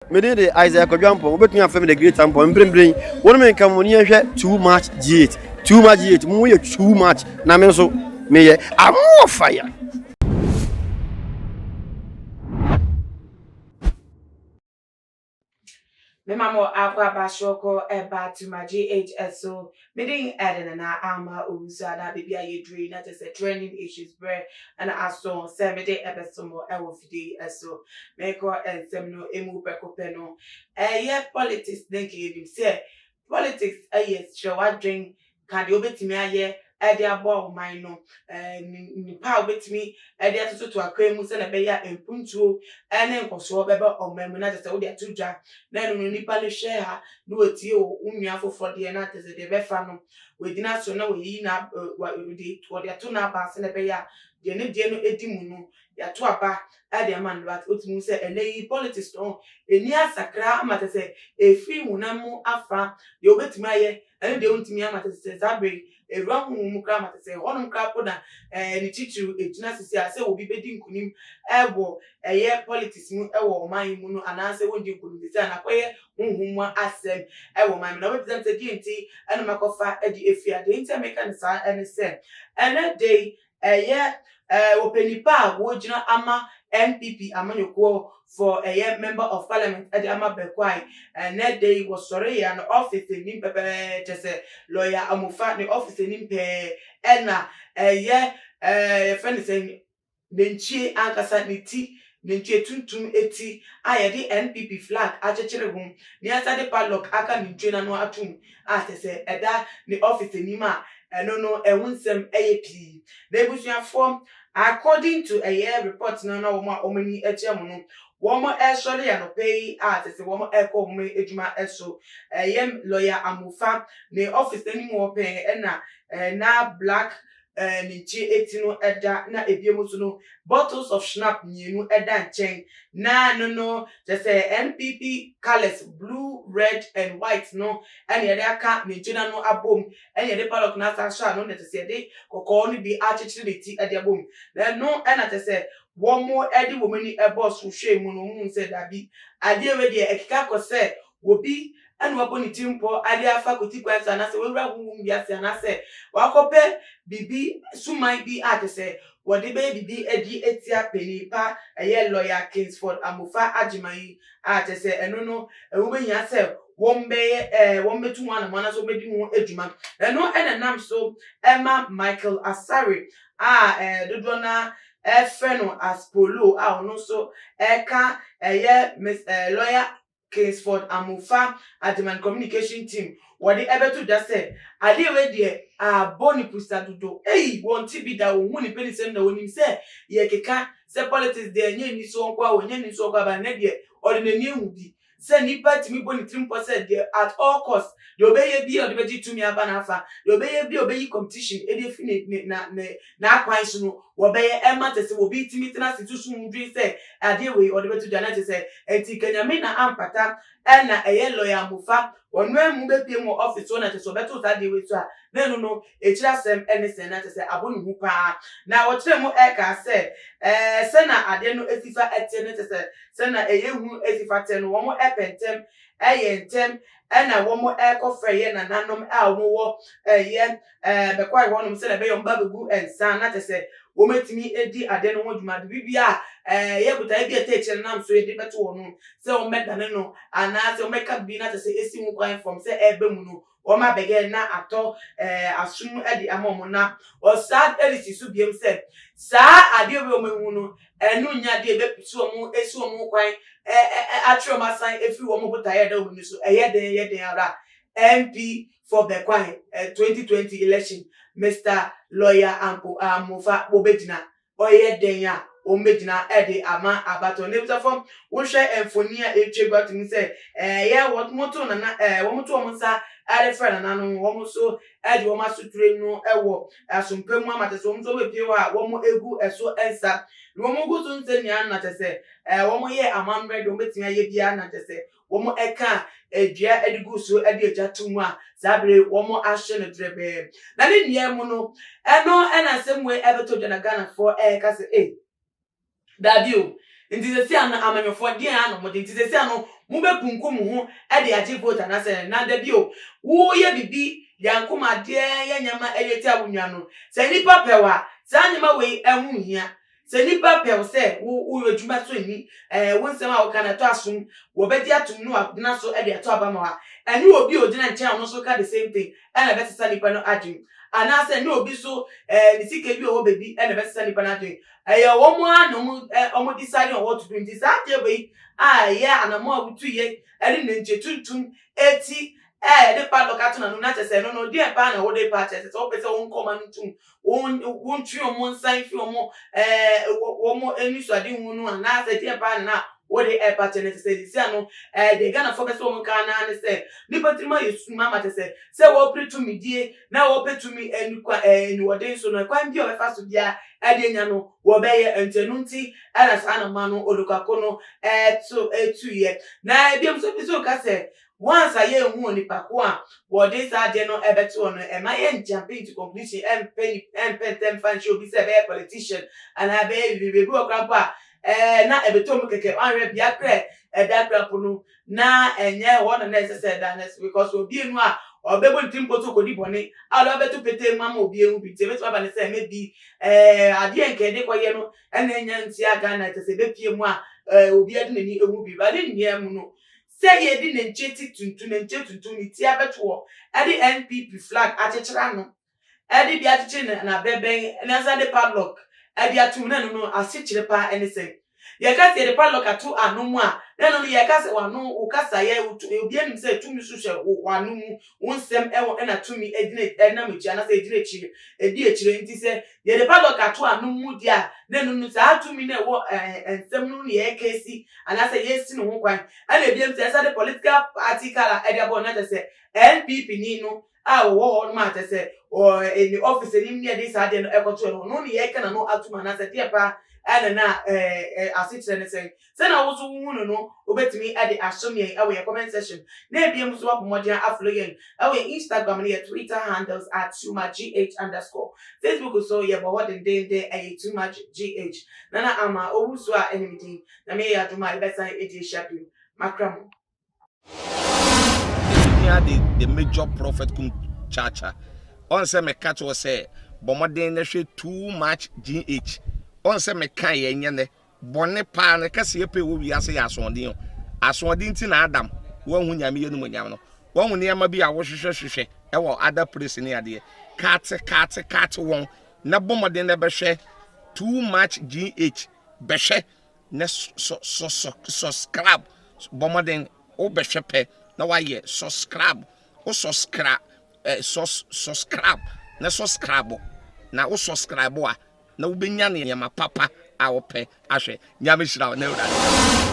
Me did the Isaac Jumpo, but me family the great temple and bring one man come near too much G8, too much G8, more too much. Namen so me I'm more fire. Me mamo akwa bashoko eba to my GHSO. Me ding adding na ama usa na baby aye dream that is a training issues bread and aso 7 day ebesomo ewo fidi eso. Me ko semno emu pekopeno. Yeah politics think you say politics yes show what drink can the obetimi aye ade abo man no nipa obetimi ade atoto to akwa mu se na be ya empuntuo ene nkoso bebe omamu na tese wo de atudwa na no nipa le share ha no wetie wo unua fofo de na tese de be fa no we dina so na we yi na wo de ato na ba se na be ya de ne de no edimu no ya to aba ade man but otimu se eleyi politics no eni asakra amatese efi munamu afa de obetimi aye ene de ontimi amatese zabre eruahu mu kra amatese honum kra poda ni titru ejina sisi ase obi bedi nkunim ebo eye politics mu ewo man mu no anase wondi nkunim sisi anakoye hunhumwa asem ewo man na we present enti ene makofa edi efia de enti ameka ne sa ene se ene dey eye openipa wo jina ama MPP amanyoko for a member of parliament Adama Bekwai and that day was sorry an office in pepe just lawyer amufa the office in pe ena friend saying nenchi ankasa niti nenchi tuntum eti ayedi NPP flag achechere hum ni asade padlock aka nenchi na no atum atese eda the office ni ma no ewunsem ayep na ebusuya form according to a year report no omani etiamu no womo esori ya no pay atese womo eko me ejuma eso lawyer amufa the office ni mo pay na black nichi etino eda na ebiemu so no bottles of schnapp nyenu eda nchen na no just NPP colors blue red and white no and yede aka nichi na no abom and yede palok na sa no net se de kokko no bi achichiriti ede abom then no and at say one more edi womani e boss wo hwe mu no mu se dabi ade we de ekika ko se wobi and waboni timpo ade afa koti kwansa na se wura hunhum biase na se wakope bibi sumai bi atese wode be bibi edi etia penipa eye lawyer Kingsford Amufa Ajimayi atese eno no ewubenya se wombe tu wana mana so bedi mu edwuma eno enenam so Emma Michael Asari dodo na efeno as polo ono so eka miss lawyer Kingsford Amufa Adman communication team wadi ebetu just say ade we de boni pusta dodo wonti bi da wo ni peni sem na wonim se ye keka se politics de enye ni so nkwa wonye ni so kwa ba ne de ordinary ehu bi se nipa timi boni 3% de at all cost de obeye bi ode beji tumi aba na afa de obeye bi obeyi competition ede fi na akwan so no wobeye ema tese obi timi tena situsu mudri se ade we ode betu jana tese enti kenyame na ampata na eye lawyer Amufa onwe mu be pie mu office wona tese obetu sa de we so a nenu no echira sem enese na tese abonu hu pa na wo kire mu eka se se na ade no esifa ete ne tese se na eye hu esifa te no wo mo epentem eyentem na wo mo ekofreye na nanom a wo wo bekwai wonum se na be yom babegu ensa na tese wo metimi edi ade no hoduma de bibia ye buta bi ete chere nam so edi beto wo no se wo medane no ana se wo meka bi na tese esi mu kwan from se ebe mu no wo ma bege na ato asum edi amomo na o sad edisi su biem se sa ade we o mehu no enu nya de be pisu o mu esi o mu kwan atro masan efi wo mu buta ye da wo ni so ye den ara MP for Bekwai 2020 election Mr. Lawyer Amufa Obedina oye den ya omedina ede ama abato ne bisa form wo hwe emfonia etwegwa timi se ye what moto na wo moto wo nsa are friend na no wo so ede wo masutre no ewo asompemu amate so wo be pie wa wo egu eso ensa wo mo gutu nse nia na tese wo ye amambre do metia ye bia na tese wo eka edua edigu so ede ejatumu a zabre wo ahye no drebe na ne nia mu no eno ena semwe ebeto jana Ghana for ka se Dabio nti se sia na amanyofo de ano mo de nti se sia no mo be kunkum ho e de age vote na se na da bi o wo ye bibi yankoma de ye nyama eleti awunwa no se nipa pewa sa nyama we ehun hia se nipa pew se wo adwuma so ni wo nsem a wo kana to asom wo be di atum no adena so e de to abama wa eni obi odina nche no so ka the same thing e na be sesa nipa no adwin ana se ni obi so ni sike bi o bebi e na be sesa nipa no adwin wo mo anu omo decide on what to do in this age be ya anamo abutu ye eri na nche tuntum eti de pa lokato na no na chese no di pa na wo de pa chese so pese won koma ntum won twi omo nsan fi omo wo mo eni so ade hu no na se di pa na wo de pa chese se si ano de Ghana for pese omo ka na ne se ni patrima yesu mama chese se wo pretu mi die na wo petu mi eni kwa eni wo de so no kwa ndi o be fa so dia ade nya no wo be ye entenunti ala sa na manu olukakono etu ye na ebiem so ka se once I hear who ni pakwa what this are no ebeto no am I jump into conclusion and penny and pen fan show be say politician and I be go grandpa na ebeto mu keke anre bia kre da grandpa no na enye one necessary that because obi enu a obebo ntimpo to kodi bone ala beto pete mama obi ehu bi tebeto aba ne say maybe ade enke de koye no ena enya nti aga na tese be pie mu a obi ade nani ehu bi ba de nnie mu no say ye di ne ncheti tuntu ni ti abeto e di NPP flag achechera no e di bia acheche na beben na za de padlock e bia tum na no asechire pa anything ye ka se de padlock atu anomu a na no ye ka se wanu o kasa ye obi anim se tumi so hwe wanu mu wonsem e na tumi edine na mechi na se edine chi edi echire nti se ye de padlock atu anomu dia na no sa tumi na wo ensem no ye kesi ana se yesi no ho kwan ana ebiem se sa de political party kala e de abo na se NPP ni no a wo ho ma se o any office ni ne de sa de no ekoto no ye kana no atuma na se tie pa ana na asichire ne say na wo so hu no obetimi ade asomye awe your comment section na ebiem so abomodin afloyen awe Instagram na Twitter handles @tumagh_, Facebook so ye bo what dey @tumagh nana ama owusu a enimidi na me ya duma ibesa eje shapu makramo the major prophet kum chacha on say me catch was say bomodin na hwe too much GH on say me kan ye nyene bone pa na kase epe wo wi ase ya asondin ti na adam wo hu nyame yenu nyam no wo hu ne ma bi a wo hwehwehwehwe e wo other place ne ade kat won na bomodin na be hwe too much GH be hwe na subscribe bomodin o be hwe pe na wa ye subscribe o subscribe na subscribe na o subscribe a na wo benya ne yama papa a wo pe ahwe nyame hira na ewura